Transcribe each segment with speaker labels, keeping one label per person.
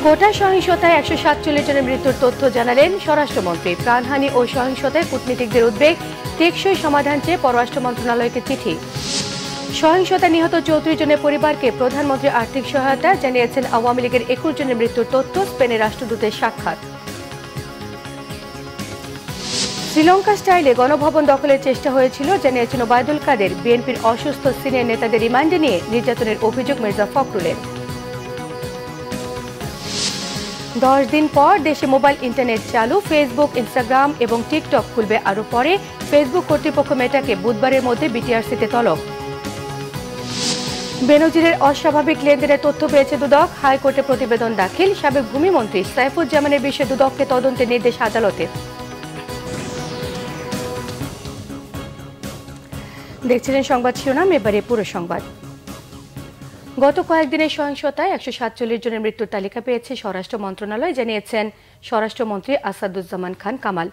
Speaker 1: কোটা সহিংসতায় 147 জনের মৃত্যুর তথ্য জানালেন স্বরাষ্ট্রমন্ত্রী। প্রাণহানি ও সহিংসতায় কূটনীতিকদের উদ্বেগ, টেকসই সমাধান চেয়ে পররাষ্ট্র মন্ত্রণালয়কে চিঠি। সহিংসতায় নিহত 34 জনের পরিবারকে প্রধানমন্ত্রী আর্থিক সহায়তা, জানিয়েছেন আওয়ামী লীগের 21 জনের মৃত্যুর তথ্য। স্পেনের রাষ্ট্রদূতের সাক্ষাৎ। শ্রীলঙ্কা স্টাইলে গণভবন দখলের চেষ্টা হয়েছিল, জানিয়েছেন ওবায়দুল কাদের। বিএনপির অসুস্থ সিনিয়র নেতাদের রিমান্ডে নিয়ে নির্যাতনের অভিযোগ মির্জা ফখরুলের। 10 দিন পর দেশে মোবাইল ইন্টারনেট চালু। ফেসবুক, ইনস্টাগ্রাম এবং টিকটক খুলবে আরও পরে। ফেসবুক কর্তৃপক্ষ মেটাকে বুধবারের মধ্যে বিটিআরসিতে তলব। বেনজিরের অস্বাভাবিক লেনদেনের তথ্য পেয়েছে দুদক। হাইকোর্টে প্রতিবেদন দাখিল। সাবেক ভূমিমন্ত্রী সাইফুজ্জামানের বিষয়ে দুদককে তদন্তের নির্দেশ আদালতের। দেখছিলেন সংবাদ শিরোনাম, এবারে পুরো সংবাদ। গত কয়েকদিনের সহিংসতায় 147 জনের মৃত্যুর তালিকা পেয়েছে স্বরাষ্ট্র মন্ত্রণালয়, জানিয়েছেন স্বরাষ্ট্রমন্ত্রী আসাদুজ্জামান খান কামাল।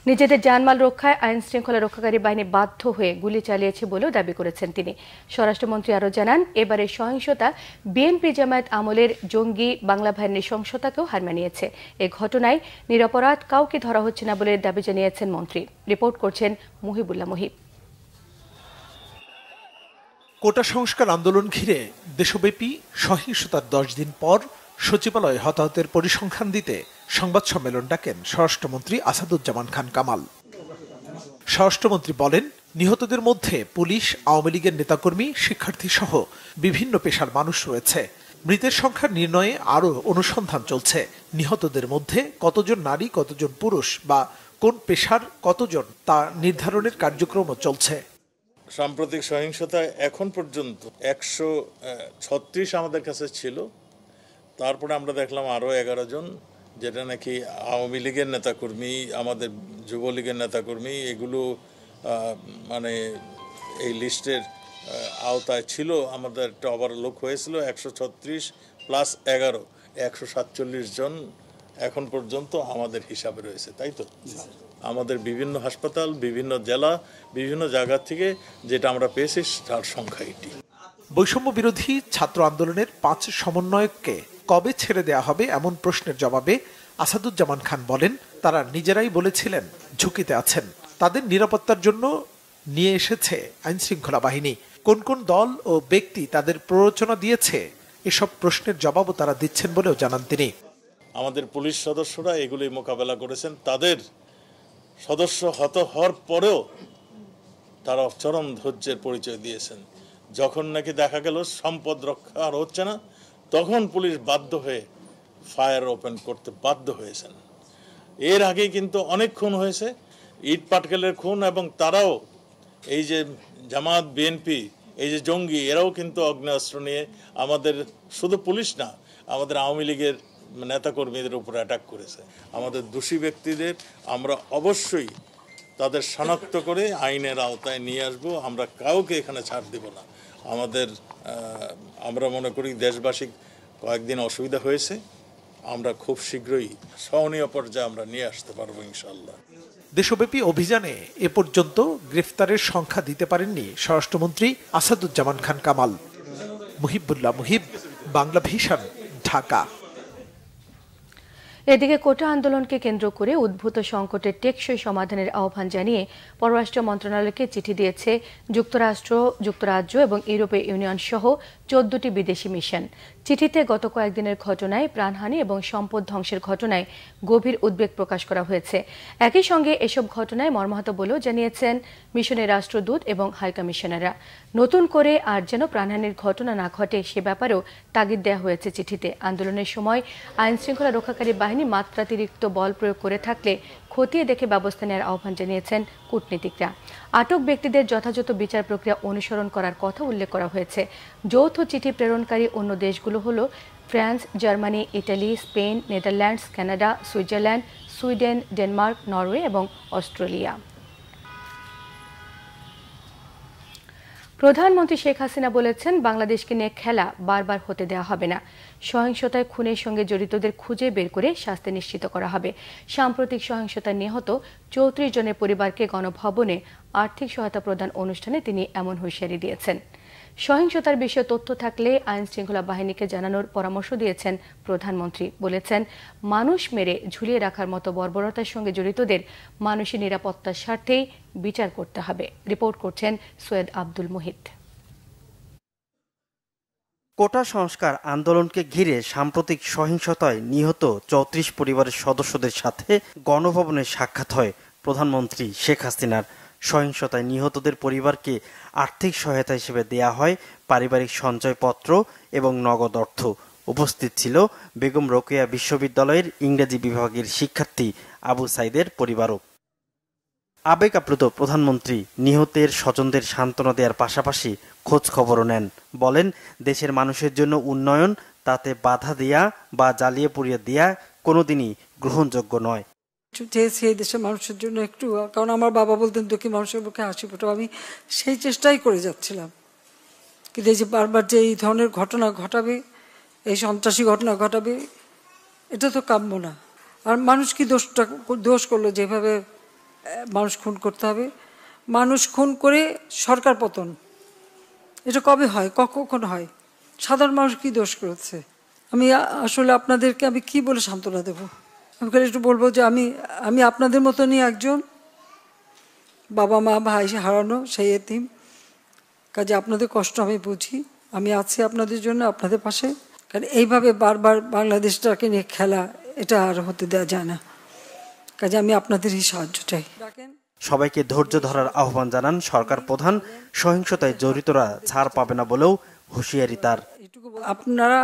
Speaker 1: নিজেদের জানমাল রক্ষায় আইন শৃঙ্খলা রক্ষাকারী বাহিনী বাধ্য হয়ে গুলি চালিয়েছে বলেও দাবি করেছেন তিনি। স্বরাষ্ট্রমন্ত্রী আরও জানান, এবারে সহিংসতা বিএনপি জামায়াত আমলের জঙ্গি বাংলা ভাইয়ের নৃশংসতাকেও হার মানিয়েছে। এ ঘটনায় নিরপরাধ কাউকে ধরা হচ্ছে না বলে দাবি জানিয়েছেন মন্ত্রী। রিপোর্ট করছেন মুহিবুল্লাহ মুহিব।
Speaker 2: কোটা সংস্কার আন্দোলন ঘিরে দেশব্যাপী সহিংসতার 10 দিন পর সচিবালয়ে হতাহতের পরিসংখ্যান দিতে সংবাদ সম্মেলন ডাকেন স্বরাষ্ট্রমন্ত্রী আসাদুজ্জামান খান কামাল। স্বরাষ্ট্রমন্ত্রী বলেন, নিহতদের মধ্যে পুলিশ, আওয়ামী লীগের নেতাকর্মী, শিক্ষার্থী সহ বিভিন্ন পেশার মানুষ রয়েছে। মৃতের সংখ্যা নির্ণয়ে আরও অনুসন্ধান চলছে। নিহতদের মধ্যে কতজন নারী, কতজন পুরুষ বা কোন পেশার কতজন তা নির্ধারণের কার্যক্রমও চলছে।
Speaker 3: সাম্প্রতিক সহিংসতায় এখন পর্যন্ত 136 আমাদের কাছে ছিল। তারপরে আমরা দেখলাম আরও 11 জন, যেটা নাকি আওয়ামী লীগের নেতাকর্মী, আমাদের যুবলীগের নেতাকর্মী, এগুলো মানে এই লিস্টের আওতায় ছিল। আমাদের একটা ওভারলোক হয়েছিল 136 প্লাস 11, 147 জন এখন পর্যন্ত আমাদের হিসাবে রয়েছে, তাই তো? আমাদের বিভিন্ন হাসপাতাল, বিভিন্ন জেলা, বিভিন্ন জায়গা থেকে যেটা আমরা পেয়েছি তার সংখ্যা এটি।
Speaker 2: বৈষম্য বিরোধী ছাত্র আন্দোলনের 5 সমন্বয়ককে কবে ছেড়ে দেয়া হবে এমন প্রশ্নের জবাবে আসাদুজ্জামান খান বলেন, তারা নিজেরাই বলেছিলেন ঝুঁকিতে আছেন। তাদের নিরাপত্তার জন্য নিয়ে এসেছে আইন শৃঙ্খলা বাহিনী। কোন কোন দল ও ব্যক্তি তাদের প্ররোচনা দিয়েছে এসব প্রশ্নের জবাবও তারা দিচ্ছেন বলেও জানান তিনি।
Speaker 3: আমাদের পুলিশ সদস্যরা এগুলি মোকাবেলা করেছেন। তাদের সদস্য হত হওয়ার পরেও তারা চরম ধৈর্যের পরিচয় দিয়েছেন। যখন নাকি দেখা গেল সম্পদ রক্ষা আর হচ্ছে না, তখন পুলিশ বাধ্য হয়ে ফায়ার ওপেন করতে বাধ্য হয়েছেন। এর আগে কিন্তু অনেক খুন হয়েছে, ইট পাটকেলের খুন, এবং তারাও এই যে জামাত, বিএনপি, এই যে জঙ্গি, এরাও কিন্তু আগ্নেয়াস্ত্র নিয়ে আমাদের শুধু পুলিশ না, আমাদের আওয়ামী লীগের নেতাকর্মীদের উপর অ্যাটাক করেছে। আমাদের দোষী ব্যক্তিদের আমরা অবশ্যই তাদের শনাক্ত করে আইনের আওতায় নিয়ে আসব। আমরা কাউকে এখানে ছাড় দেব না। আমরা মনে করি দেশবাসী কয়েকদিন অসুবিধা হয়েছে, আমরা খুব শীঘ্রই সহনীয় পর্যায়ে আমরা নিয়ে আসতে পারবো ইনশাআল্লাহ।
Speaker 2: দেশব্যাপী অভিযানে এ পর্যন্ত গ্রেফতারের সংখ্যা দিতে পারেননি স্বরাষ্ট্রমন্ত্রী আসাদুজ্জামান খান কামাল। মুহিবুল্লাহ মুহিব, বাংলা ভিশন, ঢাকা।
Speaker 1: এদিকে কোটা আন্দোলনকে কেন্দ্র করে উদ্ভূত সংকটের টেকসই সমাধানের আহ্বান জানিয়ে পররাষ্ট্র মন্ত্রণালয়কে চিঠি দিয়েছে যুক্তরাষ্ট্র, যুক্তরাজ্য এবং ইউরোপীয় ইউনিয়ন সহ 14টি বিদেশি মিশন। চিঠিতে গত কয়েকদিনের ঘটনায় প্রাণহানি এবং সম্পদ ধ্বংসের ঘটনায় গভীর উদ্বেগ প্রকাশ করা হয়েছে। একই সঙ্গে এসব ঘটনায় মর্মাহত বলেও জানিয়েছেন মিশনের রাষ্ট্রদূত এবং হাইকমিশনাররা। নতুন করে আর যেন প্রাণহানির ঘটনা না ঘটে সে ব্যাপারেও তাগিদ দেওয়া হয়েছে চিঠিতে। আন্দোলনের সময় আইন শৃঙ্খলা রক্ষাকারী বাহিনী মাত্রাতিরিক্ত বল প্রয়োগ করে থাকলে খতিয়ে দেখে ব্যবস্থা নেওয়ার আহ্বান জানিয়েছেন কূটনীতিকরা। আটক ব্যক্তিদের যথাযথ বিচার প্রক্রিয়া অনুসরণ করার কথা উল্লেখ করা হয়েছে। যৌথ চিঠি প্রেরণকারী অন্য দেশগুলো হলো France, Germany, Italy, Spain, Netherlands, Canada, Switzerland, Sweden, Denmark, Norway এবং অস্ট্রেলিয়া। প্রধানমন্ত্রী শেখ হাসিনা বলেছেন, বাংলাদেশকে নিয়ে খেলা বারবার হতে দেওয়া হবে না। সহিংসতায় খুনের সঙ্গে জড়িতদের খুঁজে বের করে শাস্তি নিশ্চিত করা হবে। সাম্প্রতিক সহিংসতায় নিহত 34 জনের পরিবারকে গণভবনে আর্থিক সহায়তা প্রদান অনুষ্ঠানে তিনি এমন হুঁশিয়ারি দিয়েছেন। সহিংসতার বিষয়ে তথ্য থাকলে আইন শৃঙ্খলা বাহিনীকে জানানোর পরামর্শ দিয়েছেন প্রধানমন্ত্রী। বলেছেন, মানুষ মেরে ঝুলিয়ে রাখার মতো বর্বরতার সঙ্গে জড়িতদের মানুষের নিরাপত্তার স্বার্থেই বিচার করতে হবে। রিপোর্ট করছেন সৈয়দ আব্দুল মুহিত।
Speaker 4: কোটা সংস্কার আন্দোলনকে ঘিরে সাম্প্রতিক সহিংসতায় নিহত ৩৪ পরিবারের সদস্যদের সাথে গণভবনে সাক্ষাৎ হয় প্রধানমন্ত্রী শেখ হাসিনার। সহিংসতায় নিহতদের পরিবারকে আর্থিক সহায়তা হিসেবে দেয়া হয় পারিবারিক সঞ্চয়পত্র এবং নগদ অর্থ। উপস্থিত ছিল বেগম রোকেয়া বিশ্ববিদ্যালয়ের ইংরেজি বিভাগের শিক্ষার্থী আবু সাইদের পরিবারও। আবেগ আপ্লুত প্রধানমন্ত্রী নিহতের স্বজনদের সান্ত্বনা দেওয়ার পাশাপাশি খোঁজ খবরও নেন। বলেন, দেশের মানুষের জন্য উন্নয়ন, তাতে বাধা দেয়া বা জ্বালিয়ে পুড়িয়ে দেয়া কোনোদিনই গ্রহণযোগ্য নয়।
Speaker 5: চেয়েছি এই দেশের মানুষের জন্য একটু, কারণ আমার বাবা বলতেন দুঃখী মানুষের মুখে হাসি ফোটাও, আমি সেই চেষ্টাই করে যাচ্ছিলাম। কিন্তু এই যে বারবার যে এই ধরনের ঘটনা ঘটাবে, এই সন্ত্রাসী ঘটনা ঘটাবে, এটা তো কাম্য না। আর মানুষ কি দোষ করলো যেভাবে মানুষ খুন করতে হবে? মানুষ খুন করে সরকার পতন, এটা কবে হয়, কখন হয়? সাধারণ মানুষ কি দোষ করেছে? আমি আসলে আপনাদেরকে আমি কি বলে সান্ত্বনা দেবো? আমি একটু বলবো যে আমি আপনাদের মতনই একজন, বাবা মা ভাই হারানো সেই এতিম। কাজে আপনাদের কষ্ট আমি বুঝি, আমি আছি আপনাদের জন্য, আপনাদের পাশে। কারণ এইভাবে বারবার বাংলাদেশটাকে নিয়ে খেলা, এটা আর হতে দেওয়া যায় না। কাজে আমি আপনাদেরই সাহায্য চাই।
Speaker 4: সবাইকে ধৈর্য ধরার আহ্বান জানান সরকার প্রধান। সহিংসতায় জড়িতরা ছাড় পাবে না বলেও হুঁশিয়ারি তার।
Speaker 5: আপনারা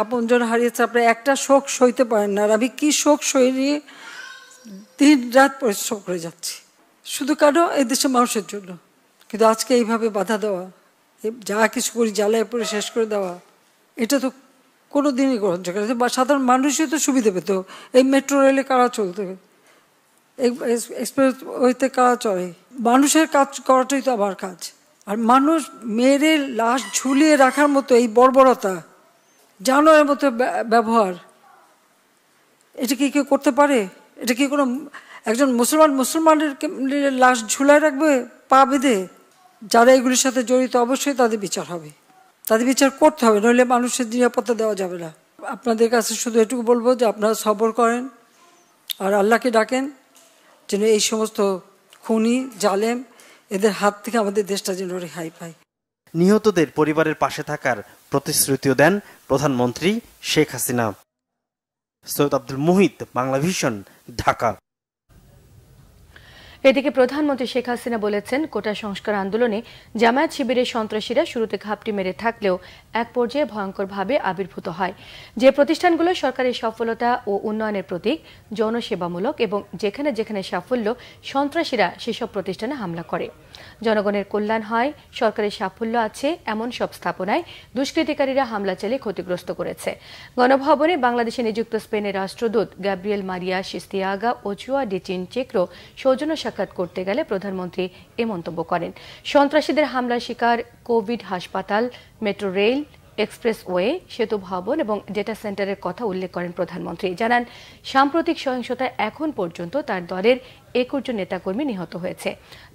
Speaker 5: আপনজন হারিয়েছে, আপনারা একটা শোক সইতে পারেন না। আর আমি কি শোক সই নিয়ে দিন রাত পরিশ্রম করে যাচ্ছি, শুধু কেন এই দেশের মানুষের জন্য। কিন্তু আজকে এইভাবে বাধা দেওয়া, যা কিছু করি জ্বালায় পরে শেষ করে দেওয়া, এটা তো কোনো দিনই গ্রহণযোগ্য না। সাধারণ মানুষই তো সুবিধা পেত। এই মেট্রো রেলে কারা চলতে, এক্সপ্রেস ওয়েতে কারা চলে? মানুষের কাজ করাটাই তো আমার কাজ। আর মানুষ মেরে লাশ ঝুলিয়ে রাখার মতো এই বর্বরতা, জানোয়ারের মতো ব্যবহার, এটা কি কেউ করতে পারে? এটা কি কোনো একজন মুসলমানের লাশ ঝুলায় রাখবে পা বেঁধে? যারা এগুলির সাথে জড়িত অবশ্যই তাদের বিচার হবে, তাদের বিচার করতে হবে, নইলে মানুষের নিরাপত্তা দেওয়া যাবে না। আপনাদের কাছে শুধু এটুকু বলবো যে আপনারা সবর করেন আর আল্লাহকে ডাকেন যেন এই সমস্ত খুনি জালেম এদের হাত থেকে আমাদের দেশটা যেন রেহাই পায়।
Speaker 4: নিহতদের পরিবারের পাশে থাকার প্রতিশ্রুতিও দেন প্রধানমন্ত্রী শেখ হাসিনা। সৈয়দ আব্দুল মুহিত, বাংলা ভিশন, ঢাকা।
Speaker 1: এদিকে প্রধানমন্ত্রী শেখ হাসিনা বলেছেন, কোটা সংস্কার আন্দোলনে জামায়াত শিবিরের সন্ত্রাসীরা শুরুতে ঘাপটি মেরে থাকলেও এক পর্যায়ে ভয়ঙ্করভাবে আবির্ভূত হয়। যে প্রতিষ্ঠানগুলো সরকারের সফলতা ও উন্নয়নের প্রতীক, জনসেবামূলক এবং যেখানে যেখানে সাফল্য, সন্ত্রাসীরা সেসব প্রতিষ্ঠানে হামলা করে। জনগণের কল্যাণ হয়, সরকারের সাফল্য আছে এমন সব স্থাপনায় দুষ্কৃতিকারীরা হামলা চালিয়ে ক্ষতিগ্রস্ত করেছে। গণভবনে বাংলাদেশে নিযুক্ত স্পেনের রাষ্ট্রদূত গ্যাব্রিয়েল মারিয়া সিস্তিয়াগা ওচুয়া ডি চিনচেক্রো সৌজন্য সাক্ষাৎ করতে গেলে প্রধানমন্ত্রী এ মন্তব্য করেন। সন্ত্রাসীদের হামলার শিকার কোভিড হাসপাতাল, মেট্রো রেল, এক্সপ্রেসওয়ে, সেতু ভবন এবং ডেটা সেন্টারের কথা উল্লেখ করেন প্রধানমন্ত্রী। জানান, সাম্প্রতিক সহিংসতায় এখন পর্যন্ত তার দলের 21 জন নেতাকর্মী নিহত হয়েছে।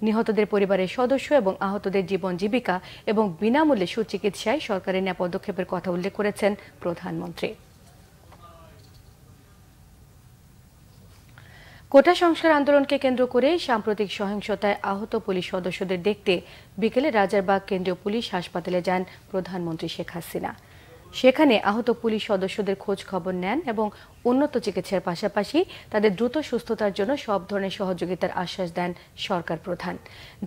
Speaker 1: নিহতদের পরিবারের সদস্য এবং আহতদের জীবন জীবিকা এবং বিনামূল্যে সুচিকিৎসায় সরকারের নেওয়া পদক্ষেপের কথা উল্লেখ করেছেন প্রধানমন্ত্রী। কোটা সংস্কার আন্দোলনকে কেন্দ্র করে সাম্প্রতিক সহিংসতায় আহত পুলিশ সদস্যদের দেখতে বিকেলে রাজারবাগ কেন্দ্রীয় পুলিশ হাসপাতালে যান প্রধানমন্ত্রী শেখ হাসিনা। সেখানে আহত পুলিশ সদস্যদের খোঁজ খবর নেন এবং উন্নত চিকিৎসার পাশাপাশি তাদের দ্রুত সুস্থতার জন্য সব ধরনের সহযোগিতার আশ্বাস দেন সরকার প্রধান।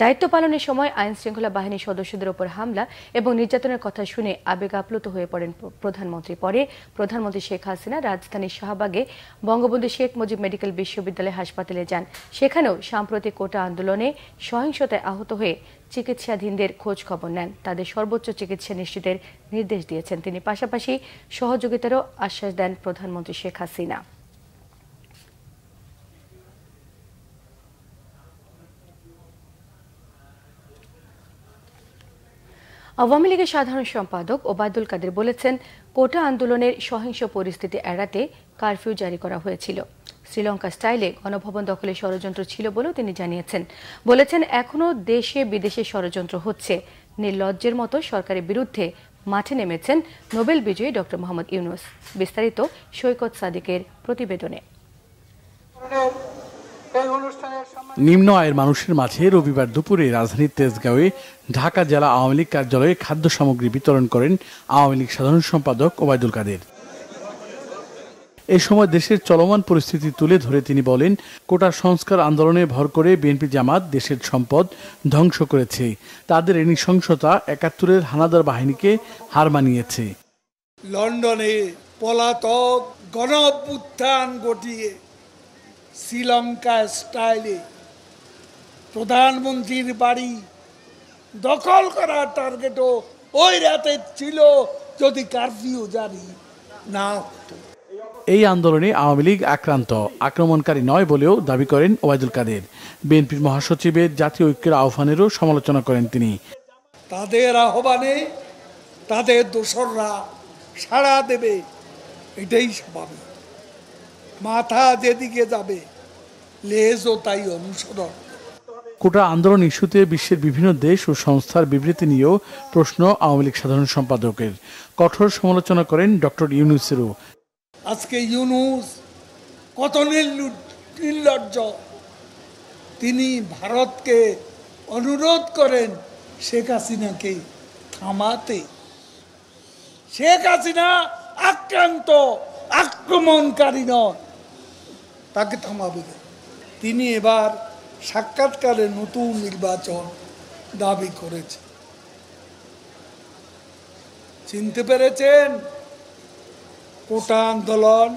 Speaker 1: দায়িত্ব পালনের সময় আইন শৃঙ্খলা বাহিনীর সদস্যদের উপর হামলা এবং নির্যাতনের কথা শুনে আবেগ আপ্লুত হয়ে পড়েন প্রধানমন্ত্রী। পরে প্রধানমন্ত্রী শেখ হাসিনা রাজধানীর শাহবাগে বঙ্গবন্ধু শেখ মুজিব মেডিকেল বিশ্ববিদ্যালয় হাসপাতালে যান। সেখানেও সাম্প্রতিক কোটা আন্দোলনে সহিংসতায় আহত হয়ে চিকিৎসাধীনদের খোঁজ খবর নেন, তাদের সর্বোচ্চ চিকিৎসা নিশ্চিতের নির্দেশ দিয়েছেন তিনি। পাশাপাশি সহযোগিতারও আশ্বাস দেন প্রধানমন্ত্রী শেখ হাসিনা। আওয়ামী লীগের সাধারণ সম্পাদক ওবায়দুল কাদের বলেছেন, কোটা আন্দোলনের সহিংস পরিস্থিতি এড়াতে কারফিউ জারি করা হয়েছিল। শ্রীলঙ্কা স্টাইলে গণভবন দখলের ষড়যন্ত্র ছিল বলেও তিনি জানিয়েছেন। বলেছেন, এখনও দেশে বিদেশে ষড়যন্ত্র হচ্ছে, নির্লজ্জের মতো সরকারের বিরুদ্ধে মাঠে নেমেছেন নোবেল বিজয়ী ডক্টর মোহাম্মদ ইউনূস। বিস্তারিত সৈকত সাদিকের প্রতিবেদনে।
Speaker 6: নিম্ন আয়ের মানুষের মাঝে রবিবার দুপুরে রাজধানীর তেজগাঁওয়ে ঢাকা জেলা আওয়ামী লীগ কার্যালয়ে খাদ্য সামগ্রী বিতরণ করেন আওয়ামী লীগ সাধারণ সম্পাদক ওবায়দুল কাদের। এ সময় দেশের চলমান পরিস্থিতি তুলে ধরে তিনি বলেন, কোটা সংস্কার আন্দোলনে ভর করে বিএনপি জামাত দেশের সম্পদ ধ্বংস করেছে। তাদের এই নৃশংসতা ৭১-এর হানাদার বাহিনীকে হার মানিয়েছে।
Speaker 7: লন্ডনে পলাতক গণঅভ্যুত্থান ঘটিয়ে শ্রীলঙ্কা স্টাইলে প্রধানমন্ত্রীর বাড়ি দখল করার টার্গেটও ওই রাতে ছিল যদি কারফিউ জারি না হতো।
Speaker 6: এই আন্দোলনে আওয়ামী লীগ আক্রান্ত, আক্রমণকারী নয় বলেও দাবি করেন ওবায়দুল কাদের। বিএনপির মহাসচিবের জাতীয় ঐক্যের আহ্বানেরও সমালোচনা করেন তিনি।
Speaker 7: তাদের আহ্বানে তাদের দোসররা সাড়া দেবে, এটাই স্বাভাবিক। মাথা যেদিকে যাবে লেজও তাই অনুসরণ।
Speaker 6: কোটা আন্দোলন ইস্যুতে বিশ্বের বিভিন্ন দেশ ও সংস্থার বিবৃতি নিয়েও প্রশ্ন আওয়ামী লীগ সাধারণ সম্পাদকের। কঠোর সমালোচনা করেন ডক্টর ইউনূসেরও।
Speaker 7: আজকে ইউনূস কত নির্লজ্জ। তিনি ভারতকে অনুরোধ করেন শেখ হাসিনাকে থামাতে। শেখ হাসিনা আক্রান্ত, আক্রমণকারী নয়, তাকে থামাবে। তিনি এবার সাক্ষাৎকারে নতুন নির্বাচন দাবি করেছে। চিনতে পেরেছেন? কোটা আন্দোলন,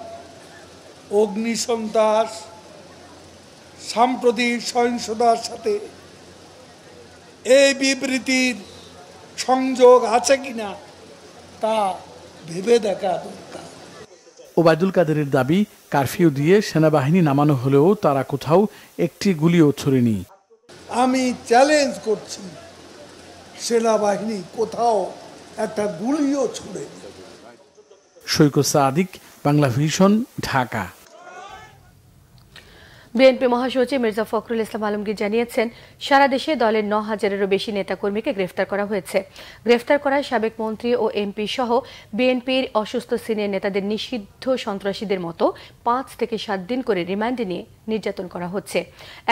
Speaker 7: অগ্নিসন্ত্রাস, সাম্প্রতিক সহিংসতার সাথে এই বিবৃতির সংযোগ আছে কিনা তা ভেবে দেখা দরকার।
Speaker 6: ওবায়দুল কাদেরের দাবি, কারফিউ দিয়ে সেনাবাহিনী নামানো হলেও তারা কোথাও একটি গুলিও ছোড়েনি।
Speaker 7: আমি চ্যালেঞ্জ করছি, সেনাবাহিনী কোথাও একটা গুলিও ছোড়েনি।
Speaker 6: সৈকত সাদিক, বাংলা ভিশন, ঢাকা।
Speaker 1: বিএনপি মহাসচিব মির্জা ফখরুল ইসলাম আলমগীর জানিয়েছেন, সারা দেশে দলের ৯,০০০-এরও বেশি নেতাকর্মীকে গ্রেফতার করা হয়েছে। গ্রেফতার করা সাবেক মন্ত্রী ও এমপি সহ বিএনপির অসুস্থ সিনিয়র নেতাদের নিষিদ্ধ সন্ত্রাসীদের মতো ৫ থেকে ৭ দিন করে রিমান্ডে নিয়ে নির্যাতন করা হচ্ছে।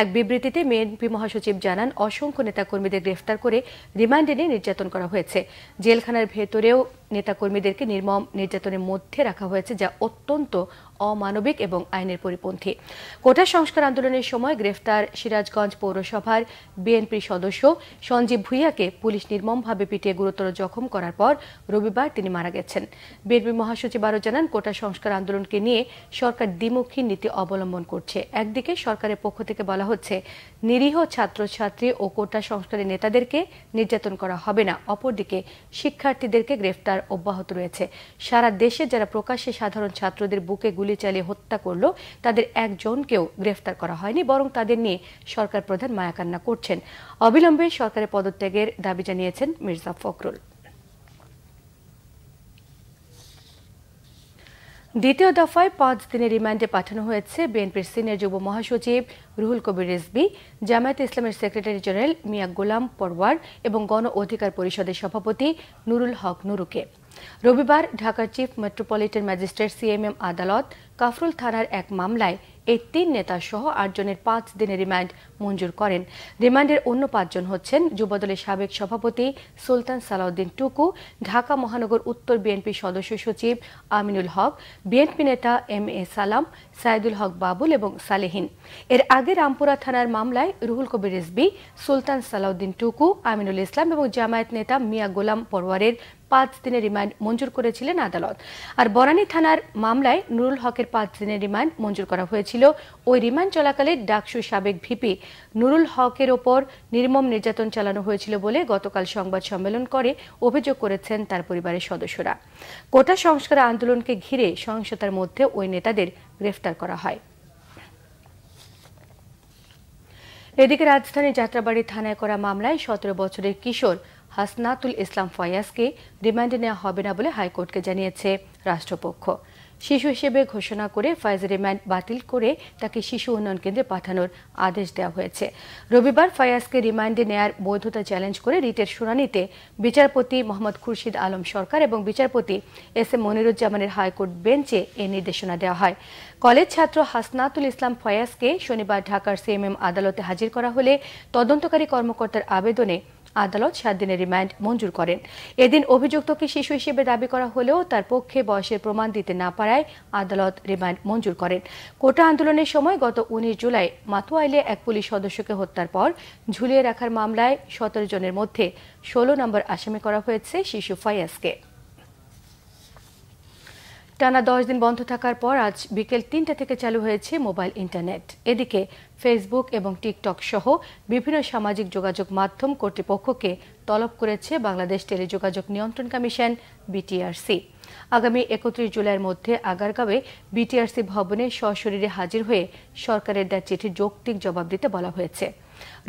Speaker 1: এক বিবৃতিতে বিএনপি মহাসচিব জানান, অসংখ্য নেতাকর্মীদের গ্রেফতার করে রিমান্ডে নিয়ে নির্যাতন করা হয়েছে। জেলখানার ভেতরেও নেতাকর্মীদেরকে নির্মম নির্যাতনের মধ্যে রাখা হয়েছে, যা অত্যন্ত অমানবিক এবং আইনের পরিপন্থী। কোটা সংস্কার আন্দোলনের সময় গ্রেফতার সিরাজগঞ্জ পৌরসভার বিএনপি সদস্য সঞ্জীব ভুঁইয়াকে পুলিশ নির্মমভাবে পিটিয়ে গুরুতর জখম করার পর রবিবার তিনি মারা গেছেন। বিএনপি মহাসচিব আরও জানান, কোটা সংস্কার আন্দোলনকে নিয়ে সরকার দ্বিমুখী নীতি অবলম্বন করছে। একদিকে সরকারের পক্ষ থেকে বলা হচ্ছে, নিরীহ ছাত্রছাত্রী ও কোটা সংস্কারের নেতাদেরকে নির্যাতন করা হবে না, অপরদিকে শিক্ষার্থীদেরকে গ্রেফতার অব্যাহত রয়েছে। সারা দেশে যারা প্রকাশ্যে সাধারণ ছাত্রদের বুকে গুলি চালিয়ে হত্যা করল, তাদের একজনকেও গ্রেফতার করা হয়নি, বরং তাদের নিয়ে সরকার প্রধান মায়াকান্না করছেন। অবিলম্বে সরকারের পদত্যাগের দাবি জানিয়েছেন মির্জা ফখরুল। দ্বিতীয় দফায় ৫ দিনের রিমান্ডে পাঠানো হয়েছে বিএনপির সিনিয়র যুব মহাসচিব রুহুল কবির রিজভী, জামায়াতে ইসলামের সেক্রেটারি জেনারেল মিয়া গোলাম পরওয়ার এবং গণ অধিকার পরিষদের সভাপতি নুরুল হক নুরুকে। রবিবার ঢাকার চিফ মেট্রোপলিটন ম্যাজিস্ট্রেট সিএমএম আদালত কাফরুল থানার এক মামলায় এই ৩ নেতা সহ ৮ জনের ৫ দিনের রিমান্ড মঞ্জুর করেন। রিমান্ডের অন্য ৫ জন হচ্ছেন যুবদলের সাবেক সভাপতি সুলতান সালাউদ্দিন টুকু, ঢাকা মহানগর উত্তর বিএনপি সদস্য সচিব আমিনুল হক, বিএনপি নেতা এম.এ. সালাম, সাইদুল হক বাবুল এবং সালেহীন। এর আগে রামপুরা থানার মামলায় রুহুল কবির রিজভী, সুলতান সালাউদ্দিন টুকু, আমিনুল ইসলাম এবং জামায়াত নেতা মিয়া গোলাম পরওয়ারের ৫ দিনের রিমান্ড মঞ্জুর করেছিলেন আদালত। আর বনানী থানার মামলায় নুরুল হকের ৫ দিনের রিমান্ড মঞ্জুর করা হয়েছিল। ওই রিমান্ড চলাকালে ডাকসু সাবেক ভিপি নুরুল হকের ওপর নির্মম নির্যাতন চালানো হয়েছিল বলে গতকাল সংবাদ সম্মেলন করে অভিযোগ করেছেন তার পরিবারের সদস্যরা। কোটা সংস্কার আন্দোলনকে ঘিরে সহিংসতার মধ্যে ওই নেতাদের গ্রেফতার করা হয়। এদিকে রাজধানী যাত্রাবাড়ী থানায় করা মামলায় ১৭ বছরের কিশোর হাসনাতুল ইসলাম ফয়াজকে রিমান্ডে নেওয়া হবে না বলে হাইকোর্টকে জানিয়েছে রাষ্ট্রপক্ষ। শিশু হিসেবে ঘোষণা করে ফায়াজের রিমান্ড বাতিল করে তাকে শিশু উন্নয়ন কেন্দ্রে পাঠানোর আদেশ দেওয়া হয়েছে। রবিবার ফায়াজকে রিমান্ডে নেয়ার বৈধতা চ্যালেঞ্জ করে রিটের শুনানিতে বিচারপতি মোহাম্মদ খুরশিদ আলম সরকার এবং বিচারপতি এস এম মনিরুজ্জামানের হাইকোর্ট বেঞ্চে এই নির্দেশনা দেওয়া হয়। কলেজ ছাত্র হাসনাতুল ইসলাম ফয়াজকে শনিবার ঢাকার সিএমএম আদালতে হাজির করা হলে তদন্তকারী কর্মকর্তার আবেদনে আদালত 7 দিনের রিমান্ড মঞ্জুর করেন। এদিন অভিযুক্তকে শিশু হিসেবে দাবি করা হলেও তার পক্ষে বয়সের প্রমাণ দিতে না পারায় আদালত রিমান্ড মঞ্জুর করেন। কোটা আন্দোলনের সময় গত 19 জুলাই মাতুয়াইলে এক পুলিশ সদস্যকে হত্যার পর ঝুলিয়ে রাখার মামলায় 17 জনের মধ্যে 16 নম্বর আসামি করা হয়েছে শিশু ফয়াজকে। টানা 10 দিন বন্ধ থাকার পর আজ বিকেল 3টা থেকে চালু হয়েছে মোবাইল ইন্টারনেট। এদিকে ফেসবুক এবং টিকটক সহ বিভিন্ন সামাজিক যোগাযোগ মাধ্যম কর্তৃপক্ষকে তলব করেছে বাংলাদেশ টেলিযোগাযোগ নিয়ন্ত্রণ কমিশন বিটিআরসি। আগামী 31 জুলাইয়ের মধ্যে আগারগাঁওয়ে বিটিআরসি ভবনে সশরীরে হাজির হয়ে সরকারের দেওয়া চিঠির যৌক্তিক জবাব দিতে বলা হয়েছে।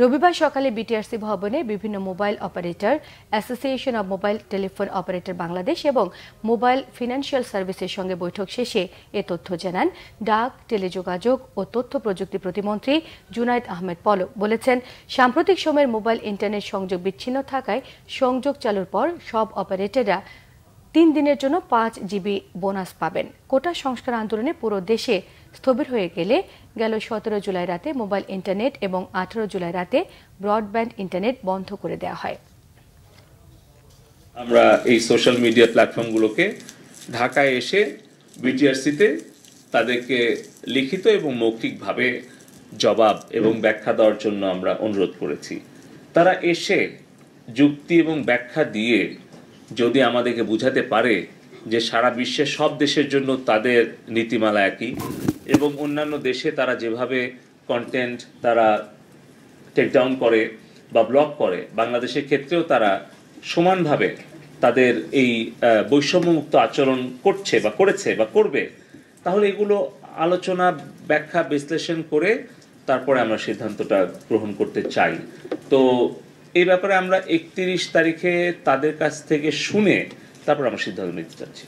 Speaker 1: রবিবার সকালে বিটিআরসি ভবনে বিভিন্ন mobile operator, association of mobile telephone operator Bangladesh এবং মোবাইল ফিনান্সিয়াল সার্ভিসের সঙ্গে বৈঠক শেষে এ তথ্য জানান ডাক, টেলিযোগাযোগ ও তথ্য প্রযুক্তি প্রতিমন্ত্রী জুনায়েদ আহমেদ পলক। বলেছেন, সাম্প্রতিক সময়ের মোবাইল ইন্টারনেট সংযোগ বিচ্ছিন্ন থাকায় সংযোগ চালুর পর সব অপারেটররা 3 দিনের জন্য 5 জিবি বোনাস পাবেন। কোটা সংস্কার আন্দোলনে পুরো দেশে স্থবির হয়ে গেলে গেল 17 জুলাই রাতে মোবাইল ইন্টারনেট এবং 18 জুলাই রাতে ব্রডব্যান্ড ইন্টারনেট বন্ধ করে দেওয়া হয়।
Speaker 8: আমরা এই সোশ্যাল মিডিয়া প্ল্যাটফর্মগুলোকে ঢাকায় এসে বিটিআরসিতে তাদেরকে লিখিত এবং মৌখিকভাবে জবাব এবং ব্যাখ্যা দেওয়ার জন্য আমরা অনুরোধ করেছি। তারা এসে যুক্তি এবং ব্যাখ্যা দিয়ে যদি আমাদেরকে বুঝাতে পারে যে সারা বিশ্বের সব দেশের জন্য তাদের নীতিমালা একই এবং অন্যান্য দেশে তারা যেভাবে কন্টেন্ট তারা টেকডাউন করে বা ব্লক করে, বাংলাদেশের ক্ষেত্রেও তারা সমানভাবে তাদের এই বৈষম্যমুক্ত আচরণ করছে বা করেছে বা করবে, তাহলে এগুলো আলোচনা, ব্যাখ্যা, বিশ্লেষণ করে তারপরে আমরা সিদ্ধান্তটা গ্রহণ করতে চাই। তো এই ব্যাপারে আমরা 31 তারিখে তাদের কাছ থেকে শুনে তারপর আমরা সিদ্ধান্ত নিতে চাচ্ছি।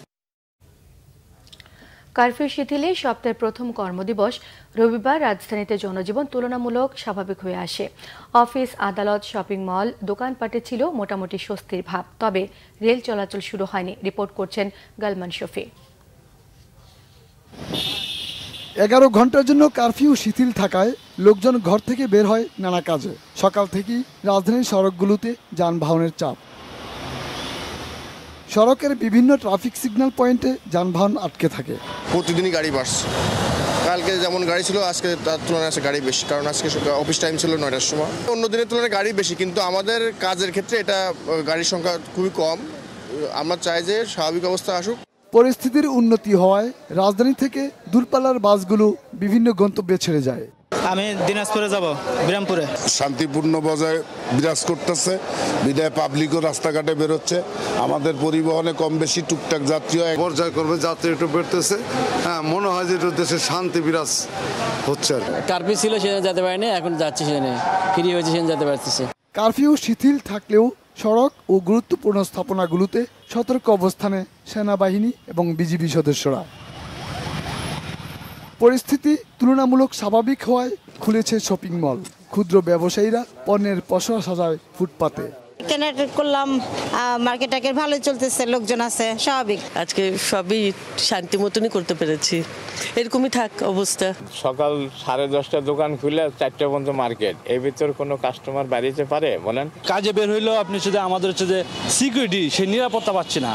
Speaker 1: কারফিউ শিথিলে সপ্তাহের প্রথম কর্মদিবস রবিবার রাজধানীতে জনজীবন তুলনামূলক স্বাভাবিক হয়ে আসে। অফিস, আদালত, শপিং মল, দোকানপাটে ছিল মোটামুটি স্বস্তির ভাব। তবে রেল চলাচল শুরু হয়নি, রিপোর্ট করছেন গালমান শফি।
Speaker 9: 11 ঘন্টার জন্য কারফিউ শিথিল থাকায় লোকজন ঘর থেকে বের হয় নানা কাজে। সকাল থেকেই রাজধানীর সড়কগুলোতে যানবাহনের চাপ। সড়কের বিভিন্ন ট্রাফিক সিগন্যাল পয়েন্টে যানবাহন আটকে থাকে।
Speaker 10: প্রতিদিনই গাড়ি বাড়ছে। কালকে যেমন গাড়ি ছিল আজকে তার তুলনায় আজকে গাড়ি বেশি, কারণ আজকে অফিস টাইম ছিল 9টার সময়। অন্য দিনের তুলনায় গাড়ি বেশি, কিন্তু আমাদের কাজের ক্ষেত্রে এটা গাড়ির সংখ্যা খুবই কম। আমরা চাই যে স্বাভাবিক অবস্থা আসুক।
Speaker 9: পরিস্থিতির উন্নতি হওয়ায় রাজধানী থেকে দূরপাল্লার বাসগুলো বিভিন্ন গন্তব্যে ছেড়ে যায়।
Speaker 11: আমি দিনাজপুরে যাব, বিরামপুরে।
Speaker 12: শান্তিপূর্ণ বজায় বিরাজ করতেছে, বিদায় পাবলিকও রাস্তাঘাটে বেরোচ্ছে। আমাদের পরিবহনে কম বেশি টুকটাক যাত্রীও পর্যায়ক্রমে যাত্রী একটু বেরোতেছে। হ্যাঁ, মনে হয় যে দেশে শান্তি বিরাজ হচ্ছে।
Speaker 11: কারফিউ ছিল, সেখানে যেতে পারিনি, এখন যাচ্ছি, সেখানে ফ্রি হয়েছে, সেখানে যেতে পারতেছি।
Speaker 9: কারফিউ শিথিল থাকলেও সড়ক ও গুরুত্বপূর্ণ স্থাপনাগুলোতে সতর্ক অবস্থানে সেনাবাহিনী এবং বিজিবি সদস্যরা। পরিস্থিতি তুলনামূলক স্বাভাবিক হওয়ায় খুলেছে শপিং মল। ক্ষুদ্র ব্যবসায়ীরা পণ্যের পসরা সাজায় ফুটপাতে।
Speaker 13: কেনাকাটা করলাম, মার্কেট ভালো চলতেছে, লোকজন আছে, স্বাভাবিক।
Speaker 14: আজকে সবই শান্তি মতনই করতে পেরেছি, এরকমই থাক অবস্থা।
Speaker 15: সকাল 10:30 দোকান খুলে 4টা পর্যন্ত মার্কেট, এর ভিতর কোনো কাস্টমার বাড়িতে পারে বলেন?
Speaker 16: কাজে বের হইলেও আপনি শুধু আমাদের হচ্ছে যে সিকিউরিটি, সেই নিরাপত্তা পাচ্ছি না,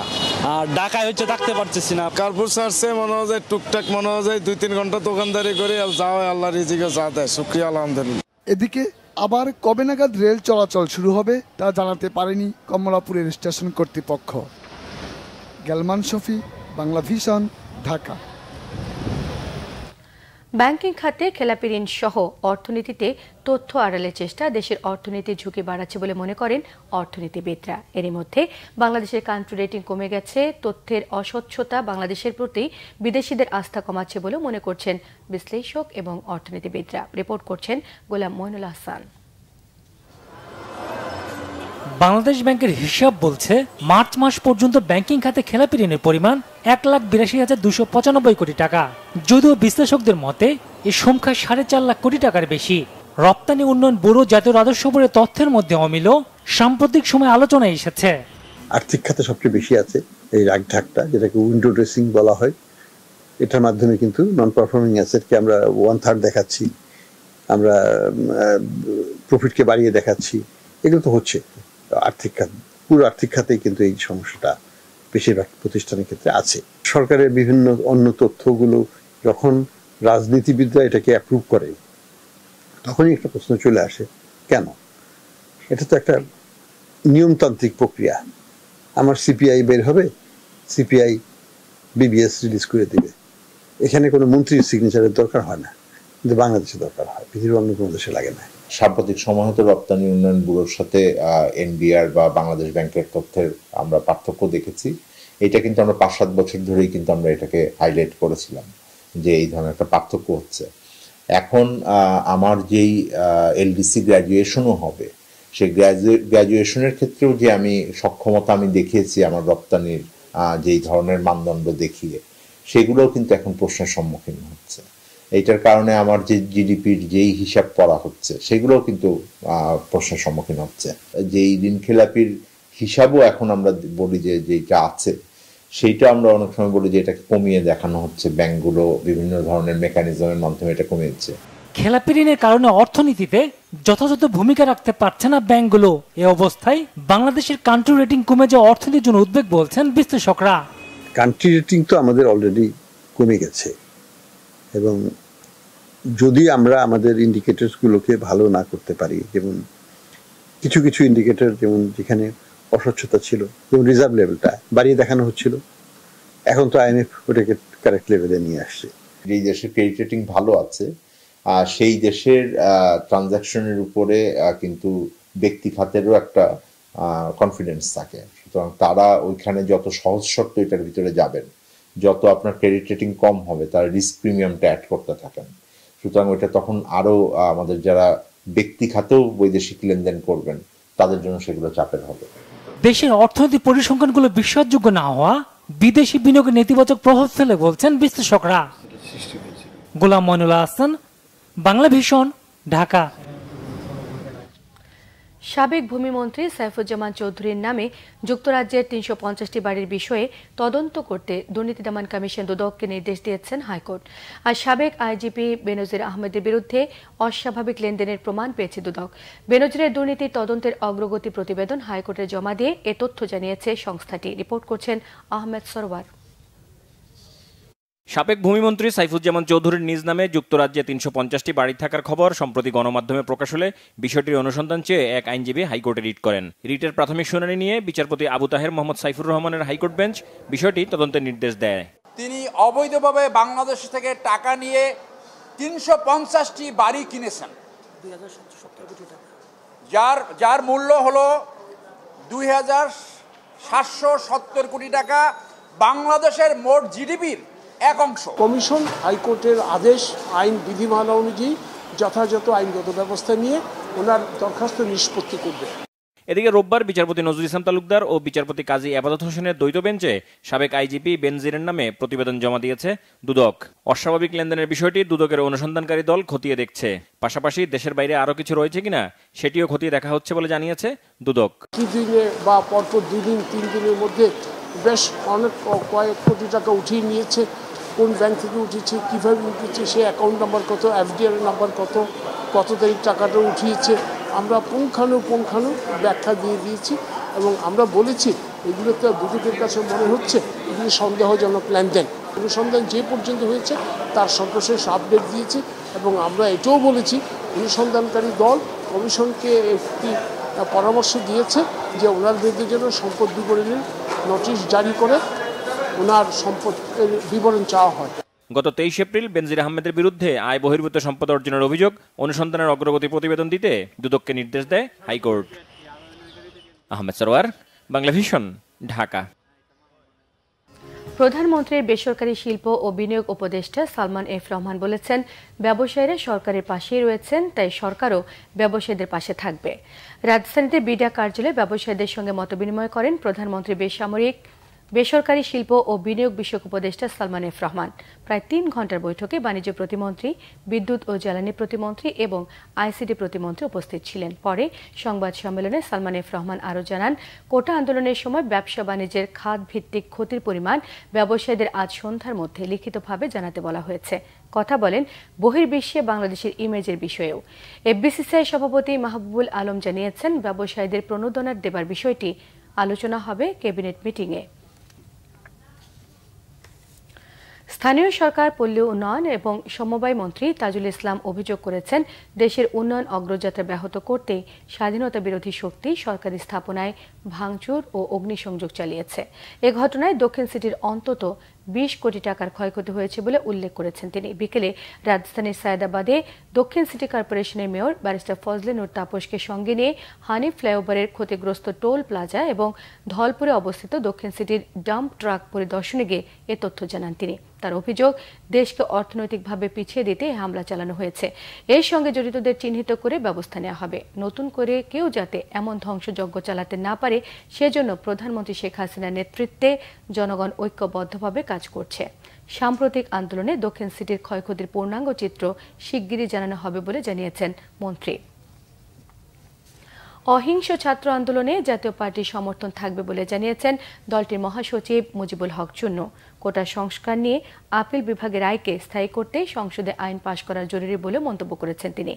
Speaker 16: আর ঢাকায় হচ্ছে থাকতে পারতেছি না।
Speaker 12: কার্ফিউ ছাড়ছে, মনে হয় যায় টুকটাক, মনে হয় যায় 2-3 ঘন্টা দোকানদারি করে যাওয়া, আল্লাহ রিজিকে যা দেয়, শুকরিয়া আলহামদুলিল্লাহ।
Speaker 9: এদিকে আবার কবে নাগাদ রেল চলাচল শুরু হবে তা জানাতে পারেনি কমলাপুরের স্টেশন কর্তৃপক্ষ। গালমান শফি, বাংলা ভিশন, ঢাকা।
Speaker 1: ব্যাংকিং খাতে খেলাপি ঋণ সহ অর্থনীতিতে তথ্য আড়ালের চেষ্টা দেশের অর্থনীতির ঝুঁকি বাড়াচ্ছে বলে মনে করেন অর্থনীতিবিদরা। এরই মধ্যে বাংলাদেশের কান্ট্রি রেটিং কমে গেছে। তথ্যের অস্বচ্ছতা বাংলাদেশের প্রতি বিদেশিদের আস্থা কমাচ্ছে বলে মনে করছেন বিশ্লেষক এবং অর্থনীতিবিদরা। রিপোর্ট করছেন গোলাম মইনুল হাসান।
Speaker 17: বাংলাদেশ ব্যাংকের হিসাব বলছে মার্চ মাস পর্যন্ত ব্যাংকিং খাতে খেলাপি ঋণের পরিমাণ 1,82,295 কোটি টাকা। যদিও বিশ্লেষকদের মতে এই সংখ্যা 4.5 লাখ কোটি টাকার বেশি। রপ্তানি উন্নয়ন ব্যুরো জাতীয় রাজস্ব বোর্ডের তথ্যের মধ্যে অমিল সাম্প্রতিক সময় আলোচনায় এসেছে।
Speaker 18: আর্থিক খাতে সবচেয়ে বেশি আছে এই রাগঢাকটা, যেটাকে উইন্ডো ড্রেসিং বলা হয়। এটার মাধ্যমে কিন্তু নন পারফর্মিং অ্যাসেটকে আমরা 1/3 দেখাচ্ছি, আমরা প্রফিটকে বাড়িয়ে দেখাচ্ছি। এগুলো তো হচ্ছে আর্থিক খাত, পুরো আর্থিক খাতেই কিন্তু এই সমস্যাটা বেশিরভাগ প্রতিষ্ঠানের ক্ষেত্রে আছে। সরকারের বিভিন্ন অন্য তথ্যগুলো যখন রাজনীতিবিদরা এটাকে অ্যাপ্রুভ করে, তখনই একটা প্রশ্ন চলে আসে, কেন? এটা তো একটা নিয়মতান্ত্রিক প্রক্রিয়া। আমার সিপিআই বের হবে, সিপিআই বিবিএস রিলিজ করে দিবে, এখানে কোনো মন্ত্রীর সিগনেচারের দরকার হয় না, কিন্তু বাংলাদেশে দরকার হয়, পৃথিবীর অন্য কোনো দেশে লাগে না।
Speaker 19: সাম্প্রতিক সময় হতে রপ্তানি উন্নয়ন ব্যুরোর সাথে এনবিআর বা বাংলাদেশ ব্যাংকের তথ্যের আমরা পার্থক্য দেখেছি। এটা কিন্তু আমরা 5-7 বছর ধরেই কিন্তু আমরা এটাকে হাইলাইট করেছিলাম যে এই ধরনের একটা পার্থক্য হচ্ছে। এখন আমার যেই এলডিসি গ্র্যাজুয়েশনও হবে, সেই গ্র্যাজুয়েশনের ক্ষেত্রেও যে আমি সক্ষমতা আমি দেখিয়েছি আমার রপ্তানির যেই ধরনের মানদণ্ড দেখিয়ে, সেগুলোও কিন্তু এখন প্রশ্নের সম্মুখীন হচ্ছে। এইটার কারণে আমার যে জিডিপির যেই হিসাব করা হচ্ছে, সেগুলোও কিন্তু প্রশ্নের সম্মুখীন হচ্ছে। যেই ঋণ খেলাপির হিসাবও এখন আমরা বলি যে যেটা আছে, সেইটা আমরা অনেক সময় বলি যে এটাকে কমিয়ে দেখানো হচ্ছে। ব্যাংকগুলো বিভিন্ন ধরনের মেকানিজমের মাধ্যমে এটা কমিয়েছে।
Speaker 17: খেলাপি ঋণের কারণে অর্থনীতিতে যথাযথ ভূমিকা রাখতে পারছে না ব্যাংকগুলো। এ অবস্থায় বাংলাদেশের কান্ট্রি রেটিং কমে যাওয়া অর্থনীতির জন্য উদ্বেগ বলছেন বিশ্লেষকরা।
Speaker 18: কান্ট্রি রেটিং তো আমাদের অলরেডি কমে গেছে, এবং যদি আমরা আমাদের ইন্ডিকেটরসগুলোকে ভালো না করতে পারি, যেমন কিছু কিছু ইন্ডিকেটর, যেমন যেখানে অস্বচ্ছতা ছিল, যেমন রিজার্ভ লেভেলটা বাড়িয়ে দেখানো হচ্ছিল, এখন তো আইএমএফ ওটাকে কারেক্ট লেভেলে নিয়ে আসছে।
Speaker 19: যেই দেশের ক্রেডিট রেটিং ভালো আছে, সেই দেশের ট্রানজাকশনের উপরে কিন্তু ব্যক্তি খাতেরও একটা কনফিডেন্স থাকে। সুতরাং তারা ওইখানে যত সহজ শর্ত এটার ভিতরে যাবেন, যত আপনার ক্রেডিট রেটিং কম হবে, তারা রিস্ক প্রিমিয়ামটা অ্যাড করতে থাকেন। সুতরাং ওইটা তখন আরও আমাদের যারা ব্যক্তি খাতেও বৈদেশিক লেনদেন করবেন, তাদের জন্য সেগুলো চাপের হবে।
Speaker 17: দেশের অর্থনৈতিক পরিসংখ্যানগুলো বিশ্বাসযোগ্য না হওয়া বিদেশি বিনিয়োগের নেতিবাচক প্রভাব ফেলে বলছেন বিশ্লেষকরা। গোলাম মইনুল হাসান, বাংলা ভিশন, ঢাকা।
Speaker 1: সাবেক ভূমিমন্ত্রী সাইফুজ্জামান চৌধুরীর নামে যুক্তরাজ্যের 350টি বাড়ির বিষয়ে তদন্ত করতে দুর্নীতি দমন কমিশন দুদককে নির্দেশ দিয়েছেন হাইকোর্ট। আর সাবেক আইজিপি বেনজির আহমেদের বিরুদ্ধে অস্বাভাবিক লেনদেনের প্রমাণ পেয়েছে দুদক। বেনজিরের দুর্নীতির তদন্তের অগ্রগতি প্রতিবেদন হাইকোর্টে জমা দিয়ে এ তথ্য জানিয়েছে সংস্থাটি। রিপোর্ট করছেন আহমেদ সরওয়ার।
Speaker 20: সাবেক ভূমিমন্ত্রী সাইফুজ্জামান চৌধুরীর নিজ নামে যুক্তরাজ্যে 350টি বাড়ি থাকার খবর সম্প্রতি গণমাধ্যমে প্রকাশ হলে বিষয়টির অনুসন্ধান চেয়ে এক আইনজীবী হাইকোর্টে রিট করেন। রিটের প্রাথমিক শুনানি নিয়ে বিচারপতি আবু তাহের মোহাম্মদ সাইফুর রহমানের হাইকোর্ট বেঞ্চ বিষয়টি তদন্তের নির্দেশ দেয়।
Speaker 21: তিনি অবৈধভাবে বাংলাদেশ থেকে টাকা নিয়ে 350টি বাড়ি কিনেছেন, যার মূল্য হলো 2770 কোটি টাকা, বাংলাদেশের মোট জিডিপির এক অংশ।
Speaker 22: কমিশন হাইকোর্টের আদেশ, আইন বিধিমালা অনুযায়ী যথাযথ আইনগত ব্যবস্থা নিয়ে ওনার দরখাস্ত নিষ্পত্তি করবে।
Speaker 20: এদিকে রোববার বিচারপতি নজরুল ইসলাম তালুকদার ও বিচারপতি কাজী আবাদত হোসেনের দ্বৈত বেঞ্চে সাবেক আইজিপি বেনজিরের নামে প্রতিবেদন জমা দিয়েছে দুদক। অস্বাভাবিক লেনদেনের বিষয়টি দুদকের অনুসন্ধানকারী দল খতিয়ে দেখছে। পাশাপাশি দেশের বাইরে আরও কিছু রয়েছে কিনা সেটিও খতিয়ে দেখা হচ্ছে বলে জানিয়েছে দুদক।
Speaker 22: কি দিনে বা পরপর 2 দিন 3 দিনের মধ্যে বেশ অনেক কয়েক কোটি টাকা উঠিয়ে নিয়েছে, কোন ব্যাংক থেকে উঠিয়েছে, কীভাবে উঠিয়েছে, সে অ্যাকাউন্ট নাম্বার কত, এফডিআর নাম্বার কত তারিখ টাকাটা উঠিয়েছে, আমরা পুঙ্খানু ব্যাখ্যা দিয়ে দিয়েছি। এবং আমরা বলেছি এগুলোতে দুদকের কাছে মনে হচ্ছে এগুলি সন্দেহজনক লেনদেন। অনুসন্ধান যে পর্যন্ত হয়েছে তার সর্বশেষ আপডেট দিয়েছি। এবং আমরা এটাও বলেছি অনুসন্ধানকারী দল কমিশনকে একটি পরামর্শ দিয়েছে যে ওনার বিরুদ্ধে যেন সম্পদ বিবরণীর নোটিশ জারি করে ওনার সম্পদের বিবরণ চাওয়া হয়।
Speaker 20: গত 23 এপ্রিল বেনজির আহমেদের বিরুদ্ধে আয় বহির্ভূত সম্পদ অর্জনের অভিযোগ অনুসন্ধানের অগ্রগতি প্রতিবেদন দিতে দুদককে নির্দেশ দেয় হাইকোর্ট। আহমেদ সরওয়ার, বাংলা ভিশন, ঢাকা।
Speaker 1: প্রধানমন্ত্রীর বেসরকারি শিল্প ও বিনিয়োগ উপদেষ্টা সালমান এফ রহমান বলেছেন, ব্যবসায়ীরা সরকারের পাশেই রয়েছেন, তাই সরকারও ব্যবসায়ীদের পাশে থাকবে। রাজধানীতে বিডা কার্যালয়ে ব্যবসায়ীদের সঙ্গে মতবিনিময় করেন প্রধানমন্ত্রী বেসরকারি শিল্প ও বিনিয়োগ বিষয়ক উপদেষ্টা সালমান এফ রহমান। প্রায় 3 ঘণ্টার বৈঠকে বাণিজ্য প্রতিমন্ত্রী, বিদ্যুৎ ও জ্বালানি প্রতিমন্ত্রী এবং আইসিটি প্রতিমন্ত্রী উপস্থিত ছিলেন। পরে সংবাদ সম্মেলনে সালমান এফ রহমান আরও জানান, কোটা আন্দোলনের সময় ব্যবসা বাণিজ্যের খাত ভিত্তিক ক্ষতির পরিমাণ ব্যবসায়ীদের আজ সন্ধ্যার মধ্যে লিখিতভাবে জানাতে বলা হয়েছে। কথা বলেন বহির্বিশ্বে বাংলাদেশের ইমেজের বিষয়েও। এফবিসিসিআই সভাপতি মাহবুবুল আলম জানিয়েছেন, ব্যবসায়ীদের প্রণোদনা দেবার বিষয়টি আলোচনা হবে ক্যাবিনেট মিটিংয়ে। স্থানীয় সরকার, পল্লী উন্নয়ন এবং সমবায় মন্ত্রী তাজুল ইসলাম অভিযোগ করেছেন, দেশের উন্নয়ন অগ্রযাত্রা ব্যাহত করতে স্বাধীনতা বিরোধী শক্তি সরকারি স্থাপনায় ভাঙচুর ও অগ্নিসংযোগ চালিয়েছে। এ ঘটনায় দক্ষিণ সিটির অন্তত 20 কোটি টাকার ক্ষয়ক্ষতি হয়েছে বলে উল্লেখ করেছেন তিনি। বিকেলে রাজধানীর সায়েদাবাদে দক্ষিণ সিটি কর্পোরেশনের মেয়র ব্যারিস্টার ফজলে নূর তাপসকে সঙ্গে নিয়ে হানিফ ফ্লাইওভারের ক্ষতিগ্রস্ত টোল প্লাজা এবং ধলপুরে অবস্থিত দক্ষিণ সিটির ডাম্প ট্রাক পরিদর্শনে গিয়ে এ তথ্য জানান তিনি। তার অভিযোগ, দেশকে অর্থনৈতিকভাবে পিছিয়ে দিতে হামলা চালানো হয়েছে। এর সঙ্গে জড়িতদের চিহ্নিত করে ব্যবস্থা নেওয়া হবে। নতুন করে কেউ যাতে এমন ধ্বংসযজ্ঞ চালাতে না পারে, সেজন্য প্রধানমন্ত্রী শেখ হাসিনার নেতৃত্বে জনগণ ঐক্যবদ্ধভাবে কাজ করছে। সাম্প্রতিক আন্দোলনে দক্ষিণ সিটির ক্ষয়ক্ষতির পূর্ণাঙ্গ চিত্র শিগগিরই জানানো হবে বলে জানিয়েছেন মন্ত্রী। অহিংস ছাত্র আন্দোলনে জাতীয় পার্টির সমর্থন থাকবে বলে জানিয়েছেন দলটির মহাসচিব মুজিবুল হক চুন্নু। কোটা সংস্কার নিয়ে আপিল বিভাগের রায়কে স্থায়ী করতে সংসদে আইন পাশ করা জরুরি বলে মন্তব্য করেছেন তিনি।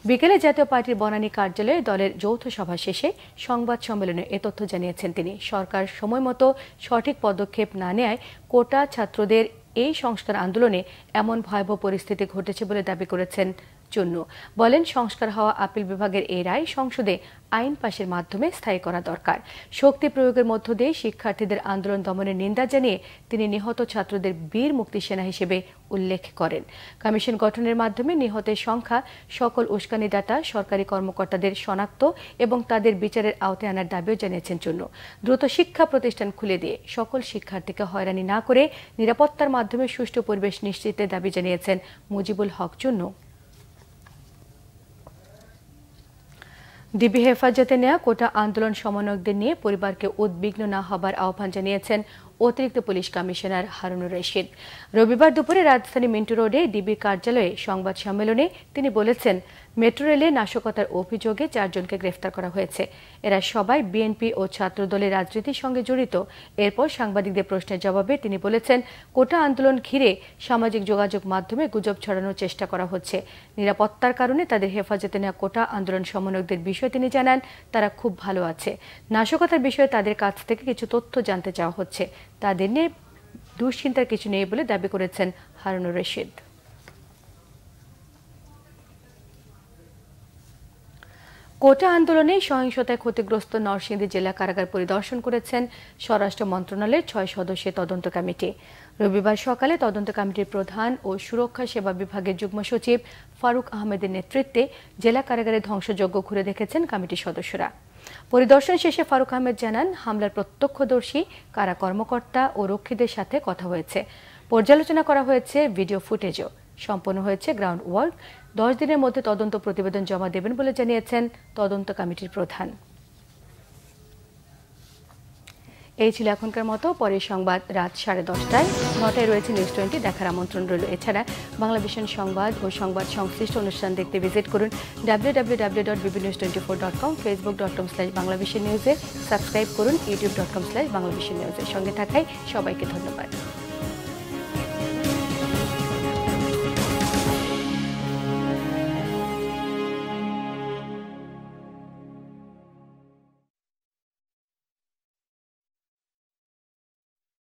Speaker 1: বিকেলে জাতীয় পার্টির বনানী কার্যালয়ে দলের যৌথ সভা শেষে সংবাদ সম্মেলনে এ তথ্য জানিয়েছেন তিনি। সরকার সময়মতো সঠিক পদক্ষেপ না নেয় কোটা ছাত্রদের এই সংস্কার আন্দোলনে এমন ভয়াবহ পরিস্থিতি ঘটেছে বলে দাবি করেছেন চুন্নু। বলেন, সংস্কার হওয়া আপিল বিভাগের এই রায় সংসদে আইন পাশের মাধ্যমে স্থায়ী করা দরকার। শক্তি প্রয়োগের মধ্য দিয়ে শিক্ষার্থীদের আন্দোলন দমনের নিন্দা জানিয়ে তিনি নিহত ছাত্রদের বীর মুক্তি সেনা হিসেবে উল্লেখ করেন। কমিশন গঠনের মাধ্যমে নিহতের সংখ্যা, সকল উস্কানিদাতা সরকারি কর্মকর্তাদের শনাক্ত এবং তাদের বিচারের আওতায় আনার দাবিও জানিয়েছেন চুন্নু। দ্রুত শিক্ষা প্রতিষ্ঠান খুলে দিয়ে সকল শিক্ষার্থীকে হয়রানি না করে নিরাপত্তার মাধ্যমে সুষ্ঠু পরিবেশ নিশ্চিতের দাবি জানিয়েছেন মুজিবুল হক চুন্নু। ডিবি হেফাজতে নেওয়া কোটা আন্দোলন সমন্বয়কদের নিয়ে পরিবারকে উদ্বিগ্ন না হবার আহ্বান জানিয়েছেন অতিরিক্ত পুলিশ কমিশনার হারুনুর রশিদ। রবিবার দুপুরে রাজধানী মিন্টু রোডে ডিবি কার্যালয়ে সংবাদ সম্মেলনে তিনি বলেছেন, মেট্রো রেলে নাশকতার অভিযোগে 4 জনকে গ্রেফতার করা হয়েছে। এরা সবাই বিএনপি ও ছাত্রদলের রাজনীতির সঙ্গে জড়িত। এরপর সাংবাদিকদের প্রশ্নের জবাবে তিনি বলেছেন, কোটা আন্দোলন ঘিরে সামাজিক যোগাযোগ মাধ্যমে গুজব ছড়ানোর চেষ্টা করা হচ্ছে। নিরাপত্তার কারণে তাদের হেফাজতে নেওয়া কোটা আন্দোলন সমন্বয়কদের বিষয়ে তিনি জানান, তারা খুব ভালো আছে। নাশকতার বিষয়ে তাদের কাছ থেকে কিছু তথ্য জানতে চাওয়া হচ্ছে। তাদের নিয়ে দুশ্চিন্তার কিছু নেই বলে দাবি করেছেন হারুনুর রশিদ। কোটা আন্দোলনে সহিংসতায় ক্ষতিগ্রস্ত নরসিংদী জেলা কারাগার পরিদর্শন করেছেন স্বরাষ্ট্র মন্ত্রণালয়ের 6 সদস্যের তদন্ত কমিটি। রবিবার সকালে তদন্ত কমিটির প্রধান ও সুরক্ষা সেবা বিভাগের যুগ্ম সচিব ফারুক আহমেদের নেতৃত্বে জেলা কারাগারে ধ্বংসযজ্ঞ ঘুরে দেখেছেন কমিটির সদস্যরা। পরিদর্শন শেষে ফারুক আহমেদ জানান, হামলার প্রত্যক্ষদর্শী কারা কর্মকর্তা ও রক্ষীদের সাথে কথা হয়েছে। পর্যালোচনা করা হয়েছে ভিডিও ফুটেজও। সম্পন্ন হয়েছে গ্রাউন্ড ওয়ার্ক। 10 দিনের মধ্যে তদন্ত প্রতিবেদন জমা দেবেন বলে জানিয়েছেন তদন্ত কমিটির প্রধান। এই ছিল এখনকার মতো। পরের সংবাদ রাত 10:30টায়। 9টায় রয়েছে নিউজ 20 দেখার আমন্ত্রণ রইল। এছাড়া বাংলাভিশন সংবাদ ও সংবাদ সংশ্লিষ্ট অনুষ্ঠান দেখতে ভিজিট করুন www.bbnews24.com, facebook.com/banglavishnnews, সাবস্ক্রাইব করুন youtube.com/banglavishnnews। সঙ্গে থাকায় সবাইকে ধন্যবাদ।